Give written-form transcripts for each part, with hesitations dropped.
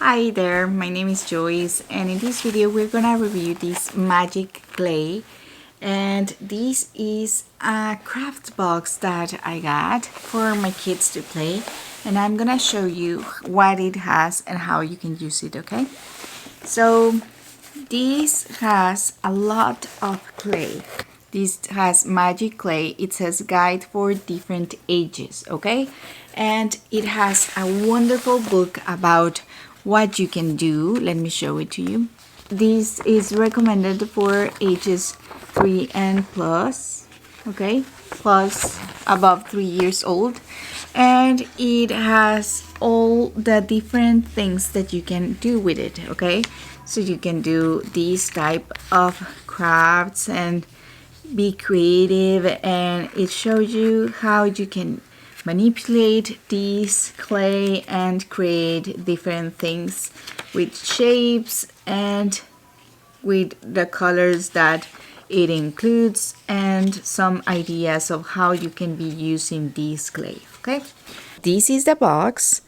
Hi there, my name is Joyce, and in this video we're gonna review this magic clay. And this is a craft box that I got for my kids to play, and I'm gonna show you what it has and how you can use it. Okay, so this has a lot of clay. This has magic clay. It says guide for different ages, okay? And it has a wonderful book about what you can do. Let me show it to you. This is recommended for ages 3 and plus, okay? Plus above 3 years old. And it has all the different things that you can do with it, okay? So you can do these type of crafts and be creative, and it shows you how you can manipulate this clay and create different things with shapes and with the colors that it includes, and some ideas of how you can be using this clay. Okay, this is the box,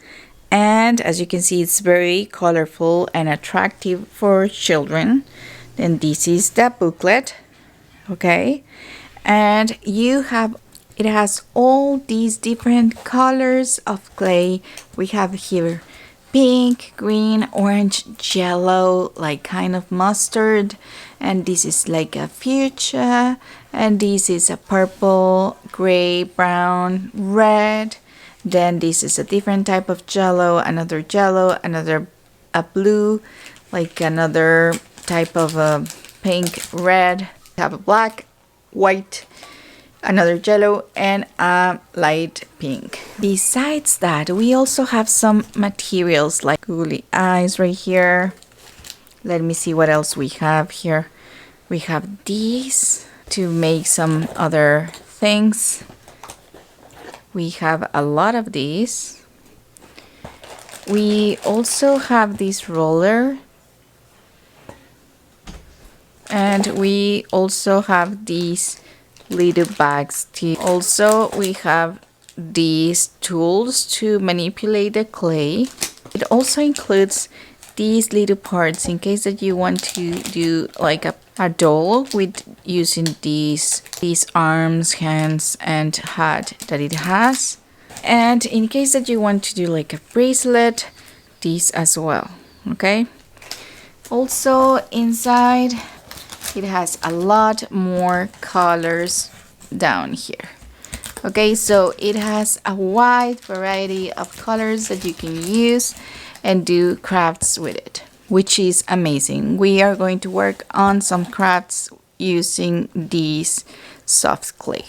and as you can see, it's very colorful and attractive for children. Then this is the booklet. Okay, and it has all these different colors of clay. We have here pink, green, orange, yellow, like kind of mustard, and this is like a fuchsia, and this is a purple, gray, brown, red. Then this is a different type of jello, another a blue, like another type of a pink, red. Have a black, white, another yellow, and a light pink. Besides that, we also have some materials like googly eyes right here. Let me see what else we have here. We have these to make some other things. We have a lot of these. We also have this roller. And we also have these little bags too. Also, we have these tools to manipulate the clay. It also includes these little parts in case that you want to do like a doll with using these arms, hands, and hat that it has. And in case that you want to do like a bracelet, these as well. Okay. Also inside, it has a lot more colors down here. Okay, so it has a wide variety of colors that you can use and do crafts with it, which is amazing. We are going to work on some crafts using these soft clay.